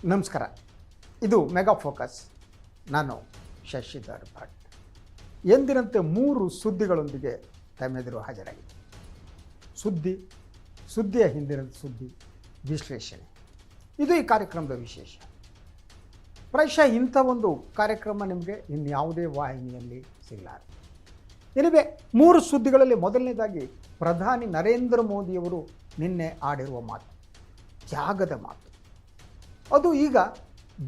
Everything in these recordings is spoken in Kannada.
ನಮಸ್ಕಾರ. ಇದು ಮೆಗಾ ಫೋಕಸ್. ನಾನು ಶಶಿಧರ್ ಭಟ್. ಎಂದಿನಂತೆ 3 ಸುದ್ದಿಗಳೊಂದಿಗೆ ತಮ್ಮೆದುರು ಹಾಜರಾಗಿದೆ. ಸುದ್ದಿಯ ಹಿಂದಿನ ಸುದ್ದಿ ವಿಶ್ಲೇಷಣೆ, ಇದು ಈ ಕಾರ್ಯಕ್ರಮದ ವಿಶೇಷ. ಪ್ರಾಯಶಃ ಇಂಥ ಒಂದು ಕಾರ್ಯಕ್ರಮ ನಿಮಗೆ ಇನ್ಯಾವುದೇ ವಾಹಿನಿಯಲ್ಲಿ ಸಿಗಲಾರದು. ಎನಿವೆ, 3 ಸುದ್ದಿಗಳಲ್ಲಿ ಮೊದಲನೇದಾಗಿ ಪ್ರಧಾನಿ ನರೇಂದ್ರ ಮೋದಿಯವರು ನಿನ್ನೆ ಆಡಿರುವ ಮಾತು, ತ್ಯಾಗದ ಮಾತು. ಅದು ಈಗ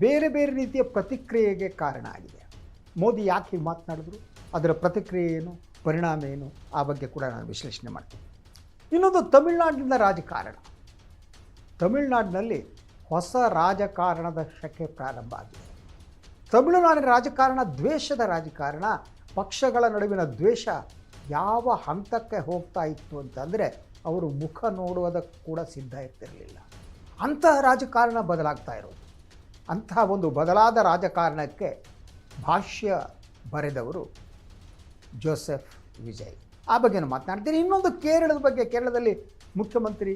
ಬೇರೆ ಬೇರೆ ರೀತಿಯ ಪ್ರತಿಕ್ರಿಯೆಗೆ ಕಾರಣ ಆಗಿದೆ. ಮೋದಿ ಯಾಕೆ ಹೀಗೆ ಮಾತನಾಡಿದ್ರು, ಅದರ ಪ್ರತಿಕ್ರಿಯೆ ಏನು, ಪರಿಣಾಮ ಏನು, ಆ ಬಗ್ಗೆ ಕೂಡ ನಾನು ವಿಶ್ಲೇಷಣೆ ಮಾಡ್ತೀನಿ. ಇನ್ನೊಂದು ತಮಿಳುನಾಡಿನ ರಾಜಕಾರಣ. ತಮಿಳುನಾಡಿನಲ್ಲಿ ಹೊಸ ರಾಜಕಾರಣದ ಶಕೆ ಪ್ರಾರಂಭ ಆಗಿದೆ. ತಮಿಳುನಾಡಿನ ರಾಜಕಾರಣ ದ್ವೇಷದ ರಾಜಕಾರಣ. ಪಕ್ಷಗಳ ನಡುವಿನ ದ್ವೇಷ ಯಾವ ಹಂತಕ್ಕೆ ಹೋಗ್ತಾ ಇತ್ತು ಅಂತಂದರೆ ಅವರು ಮುಖ ನೋಡುವುದಕ್ಕೆ ಕೂಡ ಸಿದ್ಧ ಇರ್ತಿರಲಿಲ್ಲ. ಅಂತಹ ರಾಜಕಾರಣ ಬದಲಾಗ್ತಾ ಇರೋದು. ಅಂತಹ ಒಂದು ಬದಲಾದ ರಾಜಕಾರಣಕ್ಕೆ ಭಾಷ್ಯ ಬರೆದವರು ಜೋಸೆಫ್ ವಿಜಯ್. ಆ ಬಗ್ಗೆ ನಾನು ಮಾತನಾಡ್ತೀನಿ. ಇನ್ನೊಂದು ಕೇರಳದ ಬಗ್ಗೆ. ಕೇರಳದಲ್ಲಿ ಮುಖ್ಯಮಂತ್ರಿ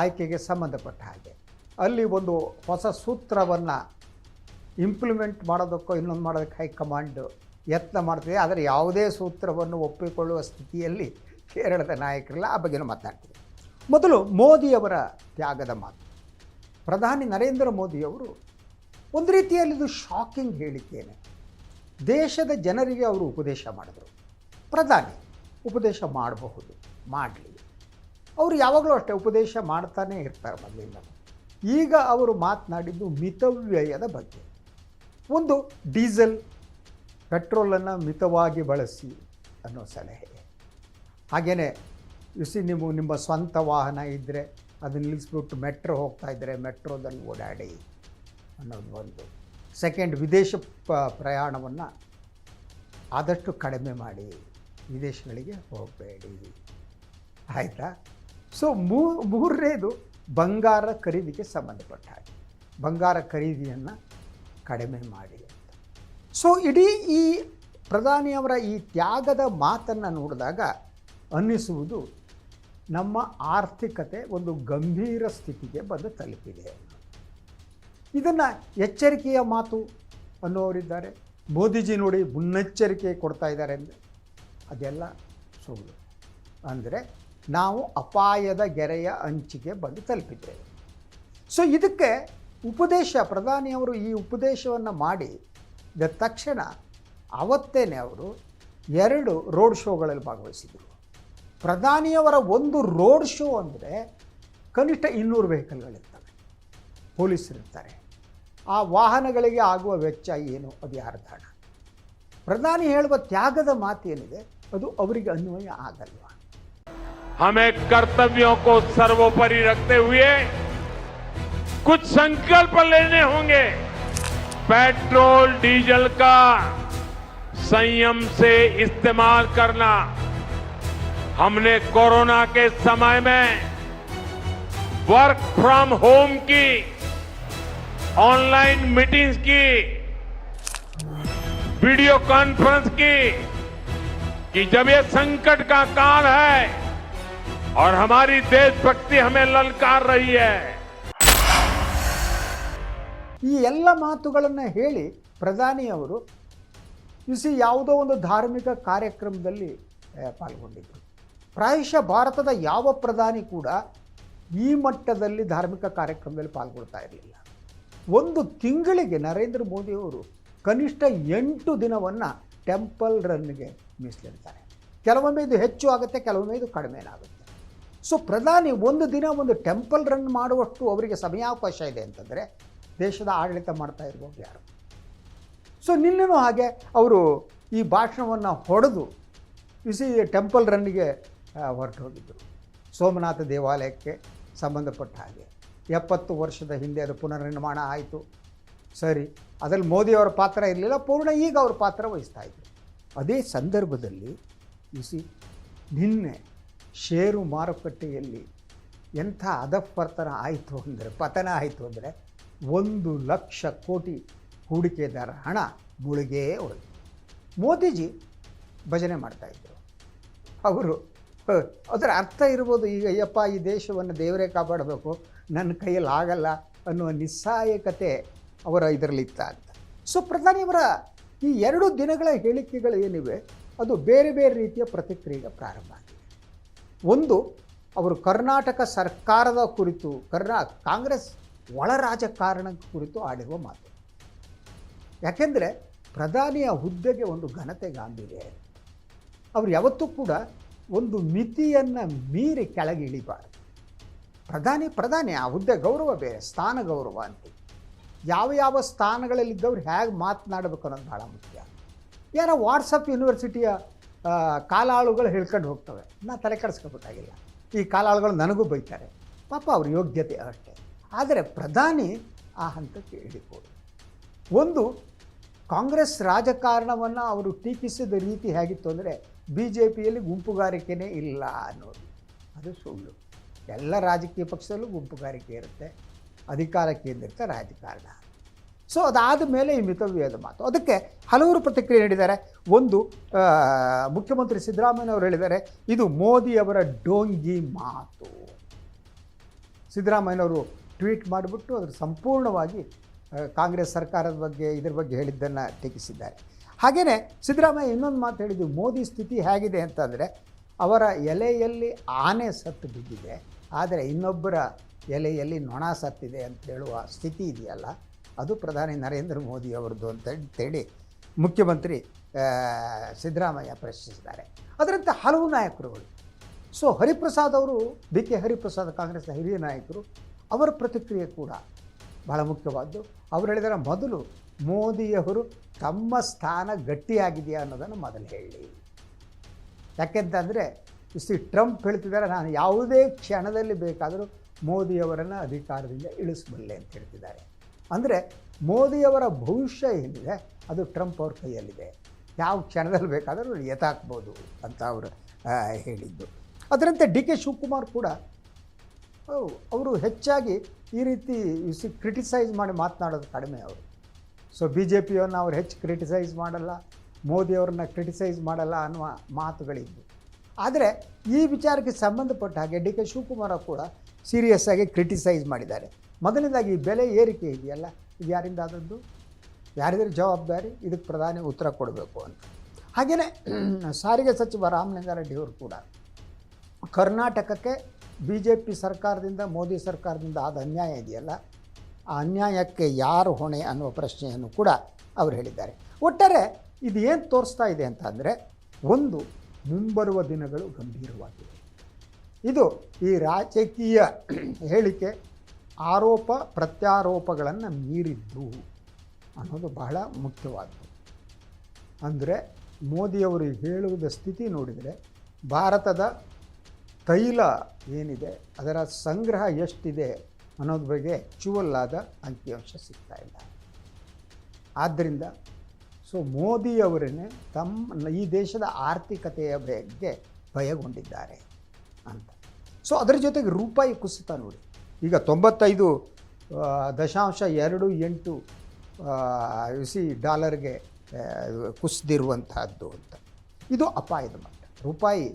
ಆಯ್ಕೆಗೆ ಸಂಬಂಧಪಟ್ಟ ಹಾಗೆ ಅಲ್ಲಿ ಒಂದು ಹೊಸ ಸೂತ್ರವನ್ನು ಇಂಪ್ಲಿಮೆಂಟ್ ಮಾಡೋದಕ್ಕೋ ಇನ್ನೊಂದು ಮಾಡೋದಕ್ಕೆ ಹೈಕಮಾಂಡ್ ಯತ್ನ ಮಾಡ್ತಿದೆ. ಆದರೆ ಯಾವುದೇ ಸೂತ್ರವನ್ನು ಒಪ್ಪಿಕೊಳ್ಳುವ ಸ್ಥಿತಿಯಲ್ಲಿ ಕೇರಳದ ನಾಯಕರಿಲ್ಲ. ಆ ಬಗ್ಗೆನೂ ಮಾತನಾಡ್ತೀನಿ. ಮೊದಲು ಮೋದಿಯವರ ತ್ಯಾಗದ ಮಾತು. ಪ್ರಧಾನಿ ನರೇಂದ್ರ ಮೋದಿಯವರು ಒಂದು ರೀತಿಯಲ್ಲಿ ಇದು ಶಾಕಿಂಗ್ ಹೇಳಿಕೆಯೇ. ದೇಶದ ಜನರಿಗೆ ಅವರು ಉಪದೇಶ ಮಾಡಿದರು. ಪ್ರಧಾನಿ ಉಪದೇಶ ಮಾಡಬಹುದು, ಮಾಡಲಿ. ಅವರು ಯಾವಾಗಲೂ ಅಷ್ಟೇ ಉಪದೇಶ ಮಾಡ್ತಾನೇ ಇರ್ತಾರೆ ಮೊದಲಿಂದ. ಈಗ ಅವರು ಮಾತನಾಡಿದ್ದು ಮಿತವ್ಯಯದ ಬಗ್ಗೆ. ಒಂದು ಡೀಸೆಲ್ ಪೆಟ್ರೋಲನ್ನು ಮಿತವಾಗಿ ಬಳಸಿ ಅನ್ನೋ ಸಲಹೆ. ಹಾಗೆಯೇ ನಿಮ್ಮ ಸ್ವಂತ ವಾಹನ ಇದ್ದರೆ ಅದನ್ನು ನಿಲ್ಲಿಸ್ಬಿಟ್ಟು ಮೆಟ್ರೋ ಹೋಗ್ತಾ ಇದ್ದರೆ ಮೆಟ್ರೋದಲ್ಲಿ ಓಡಾಡಿ ಅನ್ನೋದು ಒಂದು. ಸೆಕೆಂಡ್, ವಿದೇಶ ಪ್ರಯಾಣವನ್ನು ಆದಷ್ಟು ಕಡಿಮೆ ಮಾಡಿ, ವಿದೇಶಗಳಿಗೆ ಹೋಗಬೇಡಿ. ಆಯಿತಾ? ಸೊ ಮೂರನೇದು ಬಂಗಾರ ಖರೀದಿಗೆ ಸಂಬಂಧಪಟ್ಟ ಹಾಗೆ, ಬಂಗಾರ ಖರೀದಿಯನ್ನು ಕಡಿಮೆ ಮಾಡಿ ಅಂತ. ಸೊ ಇಡೀ ಈ ಪ್ರಧಾನಿಯವರ ಈ ತ್ಯಾಗದ ಮಾತನ್ನು ನೋಡಿದಾಗ ಅನ್ನಿಸುವುದು ನಮ್ಮ ಆರ್ಥಿಕತೆ ಒಂದು ಗಂಭೀರ ಸ್ಥಿತಿಗೆ ಬಂದು ತಲುಪಿದೆ. ಇದನ್ನು ಎಚ್ಚರಿಕೆಯ ಮಾತು ಅನ್ನೋರಿದ್ದಾರೆ. ಮೋದಿಜಿ ನೋಡಿ ಮುನ್ನೆಚ್ಚರಿಕೆ ಕೊಡ್ತಾ ಇದ್ದಾರೆ ಅಂದರೆ ಅದೆಲ್ಲ ಸುಳ್ಳು. ಅಂದರೆ ನಾವು ಅಪಾಯದ ಗೆರೆಯ ಅಂಚಿಗೆ ಬಂದು ತಲುಪಿದ್ದೇವೆ. ಸೊ ಇದಕ್ಕೆ ಪ್ರಧಾನಿಯವರು ಈ ಉಪದೇಶವನ್ನು ಮಾಡಿದ ತಕ್ಷಣ ಅವತ್ತೇನೆ ಅವರು 2 ರೋಡ್ ಶೋಗಳಲ್ಲಿ ಭಾಗವಹಿಸಿದರು. ಪ್ರಧಾನಿಯವರ ಒಂದು ರೋಡ್ ಶೋ ಅಂದರೆ ಕನಿಷ್ಠ 200 ವೆಹಿಕಲ್ಗಳಿರ್ತವೆ, ಪೊಲೀಸರಿರ್ತಾರೆ. ಆ ವಾಹನಗಳಿಗೆ ಆಗುವ ವೆಚ್ಚ ಏನು, ಅದು ಯಾರ ದಾಣ? ಪ್ರಧಾನಿ ಹೇಳುವ ತ್ಯಾಗದ ಮಾತು ಏನಿದೆ ಅದು ಅವರಿಗೆ ಅನ್ವಯ ಆಗಲ್ವಾ? हमें कर्तव्यों को सर्वोपरि रखते हुए कुछ संकल्प लेने होंगे. पेट्रोल डीजल का संयम से इस्तेमाल करना. हमने कोरोना के समय में वर्क फ्रॉम होम की, ऑनलाइन मीटिंग्स की, वीडियो कॉन्फ्रेंस की, कि जब ये संकट का काल है और हमारी देशभक्ति हमें ललकार रही है. ಈ ಎಲ್ಲ ಮಾತುಗಳನ್ನು ಹೇಳಿ ಪ್ರಧಾನಿಯವರು ಯಾವುದೋ ಒಂದು ಧಾರ್ಮಿಕ ಕಾರ್ಯಕ್ರಮದಲ್ಲಿ ಪಾಲ್ಗೊಂಡಿದ್ದರು. ಪ್ರಾಯಶಃ ಭಾರತದ ಯಾವ ಪ್ರಧಾನಿ ಕೂಡ ಈ ಮಟ್ಟದಲ್ಲಿ ಧಾರ್ಮಿಕ ಕಾರ್ಯಕ್ರಮದಲ್ಲಿ ಪಾಲ್ಗೊಳ್ತಾ ಇರಲಿಲ್ಲ. ಒಂದು ತಿಂಗಳಿಗೆ ನರೇಂದ್ರ ಮೋದಿಯವರು ಕನಿಷ್ಠ 8 ದಿನವನ್ನು ಟೆಂಪಲ್ ರನ್ಗೆ ಮೀಸಲಿಡ್ತಾರೆ. ಕೆಲವೊಮ್ಮೆ ಇದು ಹೆಚ್ಚು ಆಗುತ್ತೆ, ಕೆಲವೊಮ್ಮೆ ಇದು ಕಡಿಮೆ ಆಗುತ್ತೆ. ಸೊ ಪ್ರಧಾನಿ ಒಂದು ದಿನ ಒಂದು ಟೆಂಪಲ್ ರನ್ ಮಾಡುವಷ್ಟು ಅವರಿಗೆ ಸಮಯಾವಕಾಶ ಇದೆ ಅಂತಂದರೆ ದೇಶದ ಆಡಳಿತ ಮಾಡ್ತಾ ಇರ್ಬೋದು ಯಾರು? ಸೊ ನಿನ್ನೆನೂ ಹಾಗೆ ಅವರು ಈ ಭಾಷಣವನ್ನು ಹೊಡೆದು ಟೆಂಪಲ್ ರನ್ನಿಗೆ ಹೊರಟು ಹೋಗಿದ್ದರು. ಸೋಮನಾಥ ದೇವಾಲಯಕ್ಕೆ ಸಂಬಂಧಪಟ್ಟ ಹಾಗೆ 70 ವರ್ಷದ ಹಿಂದೆ ಅದು ಪುನರ್ನಿರ್ಮಾಣ ಆಯಿತು. ಸರಿ, ಅದರಲ್ಲಿ ಮೋದಿಯವರ ಪಾತ್ರ ಇರಲಿಲ್ಲ, ಪೂರ್ಣ ಈಗ ಅವ್ರ ಪಾತ್ರ ವಹಿಸ್ತಾ ಇದ್ರು. ಅದೇ ಸಂದರ್ಭದಲ್ಲಿ ನಿನ್ನೆ ಷೇರು ಮಾರುಕಟ್ಟೆಯಲ್ಲಿ ಎಂಥ ಅಧಃಪತನ ಆಯಿತು ಅಂದರೆ, ಪತನ ಆಯಿತು ಅಂದರೆ 1 ಲಕ್ಷ ಕೋಟಿ ಹೂಡಿಕೆದಾರ ಹಣ ಮುಳುಗೇ ಹೋಯಿತು. ಮೋದಿಜಿ ಭಜನೆ ಮಾಡ್ತಾಯಿದ್ರು. ಅವರು ಅದರ ಅರ್ಥ ಇರ್ಬೋದು, ಈಗ ಅಯ್ಯಪ್ಪ ಈ ದೇಶವನ್ನು ದೇವರೇ ಕಾಪಾಡಬೇಕು, ನನ್ನ ಕೈಯಲ್ಲಿ ಆಗಲ್ಲ, ಅನ್ನುವ ನಿಸ್ಸಹಾಯಕತೆ ಅವರ ಇದರಲ್ಲಿ ಇತ್ತ ಅಂತ. ಸೊ ಪ್ರಧಾನಿಯವರ ಈ 2 ದಿನಗಳ ಹೇಳಿಕೆಗಳು ಏನಿವೆ ಅದು ಬೇರೆ ಬೇರೆ ರೀತಿಯ ಪ್ರತಿಕ್ರಿಯೆಗೆ ಪ್ರಾರಂಭ ಆಗಿದೆ. ಒಂದು, ಅವರು ಕರ್ನಾಟಕ ಸರ್ಕಾರದ ಕುರಿತು ಕಾಂಗ್ರೆಸ್ ಒಳ ರಾಜಕಾರಣ ಕುರಿತು ಆಡಿರುವ ಮಾತು. ಯಾಕೆಂದರೆ ಪ್ರಧಾನಿಯ ಹುದ್ದೆಗೆ ಒಂದು ಘನತೆ ಗಾಂಭೀರ್ಯ ಇದೆ. ಅವರು ಯಾವತ್ತೂ ಕೂಡ ಒಂದು ಮಿತಿಯನ್ನು ಮೀರಿ ಕೆಳಗೆ ಇಳಿಬಾರ್ದು. ಪ್ರಧಾನಿ ಆ ಹುದ್ದೆ ಗೌರವ ಬೇರೆ, ಸ್ಥಾನ ಗೌರವ ಅಂತ. ಯಾವ ಸ್ಥಾನಗಳಲ್ಲಿದ್ದವ್ರು ಹೇಗೆ ಮಾತನಾಡಬೇಕು ಅನ್ನೋದು ಭಾಳ ಮುಖ್ಯ. ಏನೋ ವಾಟ್ಸಪ್ ಯೂನಿವರ್ಸಿಟಿಯ ಕಾಲಾಳುಗಳು ಹೇಳ್ಕೊಂಡು ಹೋಗ್ತವೆ, ನಾನು ತಲೆ ಕೆಡಿಸ್ಕೋಬೇಕಾಗಿಲ್ಲ. ಈ ಕಾಲಾಳುಗಳು ನನಗೂ ಬೈತಾರೆ, ಪಾಪ ಅವ್ರ ಯೋಗ್ಯತೆ ಅಷ್ಟೇ. ಆದರೆ ಪ್ರಧಾನಿ ಆ ಹಂತಕ್ಕೆ ಇಳಿಕೊಡು. ಒಂದು, ಕಾಂಗ್ರೆಸ್ ರಾಜಕಾರಣವನ್ನು ಅವರು ಟೀಕಿಸಿದ ರೀತಿ ಹೇಗಿತ್ತು ಅಂದರೆ BJPಯಲ್ಲಿ ಗುಂಪುಗಾರಿಕೆನೇ ಇಲ್ಲ ಅನ್ನೋದು. ಅದು ಸುಳ್ಳು. ಎಲ್ಲ ರಾಜಕೀಯ ಪಕ್ಷದಲ್ಲೂ ಗುಂಪುಗಾರಿಕೆ ಇರುತ್ತೆ, ಅಧಿಕಾರ ಕೇಂದ್ರಿತ ರಾಜಕಾರಣ. ಸೊ ಅದಾದ ಮೇಲೆ ಈ ಮಿತವ್ಯಯದ ಮಾತು. ಅದಕ್ಕೆ ಹಲವರು ಪ್ರತಿಕ್ರಿಯೆ ನೀಡಿದ್ದಾರೆ. ಒಂದು, ಮುಖ್ಯಮಂತ್ರಿ ಸಿದ್ದರಾಮಯ್ಯನವರು ಹೇಳಿದ್ದಾರೆ, ಇದು ಮೋದಿಯವರ ಡೋಂಗಿ ಮಾತು. ಸಿದ್ದರಾಮಯ್ಯನವರು ಟ್ವೀಟ್ ಮಾಡಿಬಿಟ್ಟು ಅದರ ಸಂಪೂರ್ಣವಾಗಿ ಕಾಂಗ್ರೆಸ್ ಸರ್ಕಾರದ ಬಗ್ಗೆ ಇದ್ರ ಬಗ್ಗೆ ಹೇಳಿದ್ದನ್ನು ಟೀಕಿಸಿದ್ದಾರೆ. ಹಾಗೆಯೇ ಸಿದ್ದರಾಮಯ್ಯ ಇನ್ನೊಂದು ಮಾತು ಹೇಳಿದ್ದು, ಮೋದಿ ಸ್ಥಿತಿ ಹೇಗಿದೆ ಅಂತಂದರೆ ಅವರ ಎಲೆಯಲ್ಲಿ ಆನೆ ಸತ್ತು ಬಿದ್ದಿದೆ, ಆದರೆ ಇನ್ನೊಬ್ಬರ ಎಲೆಯಲ್ಲಿ ನೊಣ ಸತ್ತಿದೆ ಅಂತ ಹೇಳುವ ಸ್ಥಿತಿ ಇದೆಯಲ್ಲ, ಅದು ಪ್ರಧಾನಿ ನರೇಂದ್ರ ಮೋದಿ ಅವರದ್ದು ಅಂತೇಳಿ ಮುಖ್ಯಮಂತ್ರಿ ಸಿದ್ದರಾಮಯ್ಯ ಪ್ರಶ್ನಿಸಿದ್ದಾರೆ. ಅದರಂತೆ ಹಲವು ನಾಯಕರುಗಳು. ಸೊ ಹರಿಪ್ರಸಾದ್ ಅವರು, BK ಹರಿಪ್ರಸಾದ್ ಕಾಂಗ್ರೆಸ್ನ ಹಿರಿಯ ನಾಯಕರು, ಅವರ ಪ್ರತಿಕ್ರಿಯೆ ಕೂಡ ಭಾಳ ಮುಖ್ಯವಾದ್ದು. ಅವರು ಹೇಳಿದರೆ, ಮೊದಲು ಮೋದಿಯವರು ತಮ್ಮ ಸ್ಥಾನ ಗಟ್ಟಿಯಾಗಿದೆಯಾ ಅನ್ನೋದನ್ನು ಮೊದಲು ಹೇಳಿ. ಯಾಕೆಂತಂದರೆ ಟ್ರಂಪ್ ಹೇಳ್ತಿದ್ದಾರೆ, ನಾನು ಯಾವುದೇ ಕ್ಷಣದಲ್ಲಿ ಬೇಕಾದರೂ ಮೋದಿಯವರನ್ನು ಅಧಿಕಾರದಿಂದ ಇಳಿಸಬಲ್ಲೆ ಅಂತ ಹೇಳ್ತಿದ್ದಾರೆ. ಅಂದರೆ ಮೋದಿಯವರ ಭವಿಷ್ಯ ಏನಿದೆ ಅದು ಟ್ರಂಪ್ ಅವ್ರ ಕೈಯಲ್ಲಿದೆ, ಯಾವ ಕ್ಷಣದಲ್ಲಿ ಬೇಕಾದರೂ ಎತ್ತಾಕ್ಬೋದು ಅಂತ ಅವರು ಹೇಳಿದ್ದು. ಅದರಂತೆ DK ಶಿವಕುಮಾರ್ ಕೂಡ ಅವರು ಹೆಚ್ಚಾಗಿ ಈ ರೀತಿ ಕ್ರಿಟಿಸೈಸ್ ಮಾಡಿ ಮಾತನಾಡೋದು ಕಡಿಮೆ ಅವರು. ಸೊ BJPಯನ್ನು ಅವ್ರು ಹೆಚ್ಚು ಕ್ರಿಟಿಸೈಸ್ ಮಾಡಲ್ಲ, ಮೋದಿಯವ್ರನ್ನ ಕ್ರಿಟಿಸೈಸ್ ಮಾಡಲ್ಲ ಅನ್ನುವ ಮಾತುಗಳಿದ್ದು. ಆದರೆ ಈ ವಿಚಾರಕ್ಕೆ ಸಂಬಂಧಪಟ್ಟ ಹಾಗೆ DK ಶಿವಕುಮಾರ್ ಕೂಡ ಸೀರಿಯಸ್ ಆಗಿ ಕ್ರಿಟಿಸೈಸ್ ಮಾಡಿದ್ದಾರೆ. ಮೊದಲನೇದಾಗಿ ಈ ಬೆಲೆ ಏರಿಕೆ ಇದೆಯಲ್ಲ, ಇದು ಯಾರಿಂದ ಆದದ್ದು, ಯಾರಿದ್ರೆ ಜವಾಬ್ದಾರಿ, ಇದಕ್ಕೆ ಪ್ರಧಾನಿ ಉತ್ತರ ಕೊಡಬೇಕು ಅಂತ. ಹಾಗೆಯೇ ಸಾರಿಗೆ ಸಚಿವ ರಾಮಲಿಂಗಾರೆಡ್ಡಿ ಅವರು ಕೂಡ ಕರ್ನಾಟಕಕ್ಕೆ BJP ಸರ್ಕಾರದಿಂದ, ಮೋದಿ ಸರ್ಕಾರದಿಂದ ಆದ ಅನ್ಯಾಯ ಇದೆಯಲ್ಲ, ಆ ಅನ್ಯಾಯಕ್ಕೆ ಯಾರು ಹೊಣೆ ಅನ್ನುವ ಪ್ರಶ್ನೆಯನ್ನು ಕೂಡ ಅವರು ಹೇಳಿದ್ದಾರೆ. ಒಟ್ಟಾರೆ ಇದು ಏನು ತೋರಿಸ್ತಾ ಇದೆ ಅಂತ ಅಂದರೆ, ಒಂದು, ಮುಂಬರುವ ದಿನಗಳು ಗಂಭೀರವಾಗಿವೆ. ಇದು ಈ ರಾಜಕೀಯ ಹೇಳಿಕೆ ಆರೋಪ ಪ್ರತ್ಯಾರೋಪಗಳನ್ನು ಮೀರಿದ್ದು ಅನ್ನೋದು ಬಹಳ ಮುಖ್ಯವಾದ್ದು. ಅಂದರೆ ಮೋದಿಯವರು ಹೇಳುವುದ ಸ್ಥಿತಿ ನೋಡಿದರೆ ಭಾರತದ ತೈಲ ಏನಿದೆ ಅದರ ಸಂಗ್ರಹ ಎಷ್ಟಿದೆ ಅನ್ನೋದ್ರ ಬಗ್ಗೆ ಆ್ಯಕ್ಚುವಲ್ ಅಂಕಿಅಂಶ ಸಿಗ್ತಾ ಇಲ್ಲ. ಆದ್ದರಿಂದ ಸೊ ಮೋದಿಯವರನ್ನೇ ಈ ದೇಶದ ಆರ್ಥಿಕತೆಯ ಬಗ್ಗೆ ಭಯಗೊಂಡಿದ್ದಾರೆ ಅಂತ. ಸೊ ಅದರ ಜೊತೆಗೆ ರೂಪಾಯಿ ಕುಸಿತ ನೋಡಿ, ಈಗ 95.28 ಡಾಲರ್ಗೆ ಕುಸಿದಿರುವಂತಹದ್ದು ಅಂತ. ಇದು ಅಪಾಯದ ಮಟ್ಟ. ರೂಪಾಯಿ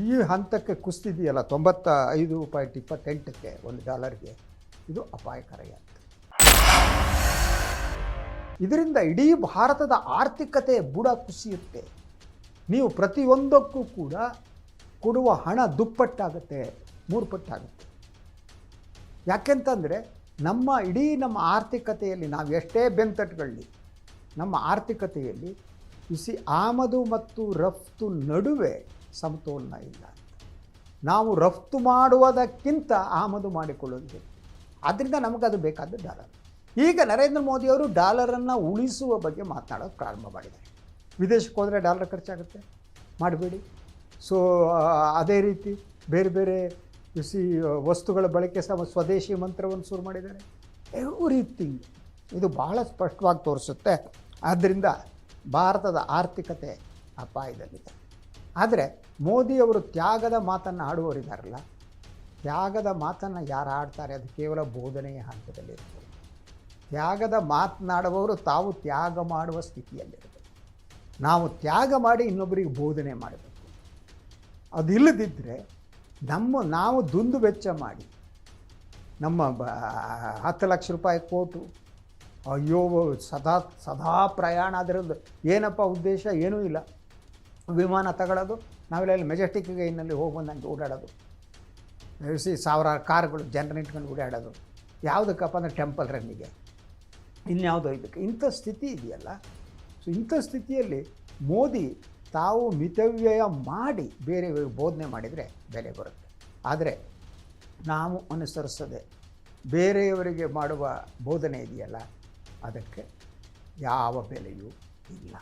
ಈ ಹಂತಕ್ಕೆ ಕುಸಿದಿದೆಯಲ್ಲ, 95.28ಕ್ಕೆ $1, ಇದು ಅಪಾಯಕಾರಿಯಾಗ್ತದೆ. ಇದರಿಂದ ಇಡೀ ಭಾರತದ ಆರ್ಥಿಕತೆ ಬುಡ ಕುಸಿಯುತ್ತೆ. ನೀವು ಪ್ರತಿಯೊಂದಕ್ಕೂ ಕೂಡ ಕೊಡುವ ಹಣ ದುಪ್ಪಟ್ಟಾಗುತ್ತೆ, 3 ಪಟ್ಟಾಗುತ್ತೆ. ಯಾಕೆಂತಂದರೆ ನಮ್ಮ ಆರ್ಥಿಕತೆಯಲ್ಲಿ ನಾವು ಎಷ್ಟೇ ಬೆಂತಟ್ಟುಗಳಲ್ಲಿ ನಮ್ಮ ಆರ್ಥಿಕತೆಯಲ್ಲಿ ಆಮದು ಮತ್ತು ರಫ್ತು ನಡುವೆ ಸಮತೋಲನ ಇಲ್ಲ. ನಾವು ರಫ್ತು ಮಾಡುವುದಕ್ಕಿಂತ ಆಮದು ಮಾಡಿಕೊಳ್ಳೋದು. ಆದ್ದರಿಂದ ನಮಗದು ಬೇಕಾದ ಡಾಲರ್. ಈಗ ನರೇಂದ್ರ ಮೋದಿಯವರು ಡಾಲರನ್ನು ಉಳಿಸುವ ಬಗ್ಗೆ ಮಾತನಾಡೋದು ಪ್ರಾರಂಭ ಮಾಡಿದ್ದಾರೆ. ವಿದೇಶಕ್ಕೆ ಹೋದರೆ ಡಾಲರ್ ಖರ್ಚಾಗುತ್ತೆ, ಮಾಡಬೇಡಿ. ಸೊ ಅದೇ ರೀತಿ ಬೇರೆ ಬೇರೆ ವಸ್ತುಗಳ ಬಳಕೆ ಸ್ವದೇಶಿ ಮಂತ್ರವನ್ನು ಶುರು ಮಾಡಿದ್ದಾರೆ. ಎವ್ರಿಥಿಂಗ್ ಇದು ಬಹಳ ಸ್ಪಷ್ಟವಾಗಿ ತೋರಿಸುತ್ತೆ. ಆದ್ದರಿಂದ ಭಾರತದ ಆರ್ಥಿಕತೆ ಅಪಾಯದಲ್ಲಿದೆ. ಆದರೆ ಮೋದಿಯವರು ತ್ಯಾಗದ ಮಾತನ್ನು ಆಡುವವರಿದ್ದಾರಲ್ಲ, ತ್ಯಾಗದ ಮಾತನ್ನು ಯಾರು ಆಡ್ತಾರೆ ಅದು ಕೇವಲ ಬೋಧನೆಯ ಹಂತದಲ್ಲಿರ್ತದೆ. ತ್ಯಾಗದ ಮಾತನಾಡುವವರು ತಾವು ತ್ಯಾಗ ಮಾಡುವ ಸ್ಥಿತಿಯಲ್ಲಿರಬೇಕು. ನಾವು ತ್ಯಾಗ ಮಾಡಿ ಇನ್ನೊಬ್ಬರಿಗೆ ಬೋಧನೆ ಮಾಡಬೇಕು. ಅದಿಲ್ಲದಿದ್ದರೆ ನಾವು ದುಂದು ವೆಚ್ಚ ಮಾಡಿ ನಮ್ಮ 10 ಲಕ್ಷ ರೂಪಾಯಿ ಕೋಟು, ಅಯ್ಯೋ ಸದಾ ಸದಾ ಪ್ರಯಾಣ ಅದರದ್ದು ಏನಪ್ಪ ಉದ್ದೇಶ ಏನೂ ಇಲ್ಲ. ವಿಮಾನ ತಗೊಳ್ಳೋದು, ನಾವೆಲ್ಲ ಮೆಜೆಸ್ಟಿಕ್ಗೆ ಇನ್ನಲ್ಲಿ ಹೋಗಿ ಬಂದಂಗೆ ಓಡಾಡೋದು, ಸಾವಿರಾರು ಕಾರ್ಗಳು ಜನರನ್ನ ಇಟ್ಕೊಂಡು ಓಡಾಡೋದು. ಯಾವುದಕ್ಕಪ್ಪ ಅಂದರೆ ಟೆಂಪಲ್ ರನ್ನಿಗೆ, ಇನ್ಯಾವುದೋ ಇದಕ್ಕೆ. ಇಂಥ ಸ್ಥಿತಿ ಇದೆಯಲ್ಲ. ಸೊ ಇಂಥ ಸ್ಥಿತಿಯಲ್ಲಿ ಮೋದಿ ತಾವು ಮಿತವ್ಯಯ ಮಾಡಿ ಬೇರೆಯವ್ರಿಗೆ ಬೋಧನೆ ಮಾಡಿದರೆ ಬೆಲೆ ಬರುತ್ತೆ. ಆದರೆ ನಾವು ಅನುಸರಿಸದೆ ಬೇರೆಯವರಿಗೆ ಮಾಡುವ ಬೋಧನೆ ಇದೆಯಲ್ಲ, ಅದಕ್ಕೆ ಯಾವ ಬೆಲೆಯೂ ಇಲ್ಲ.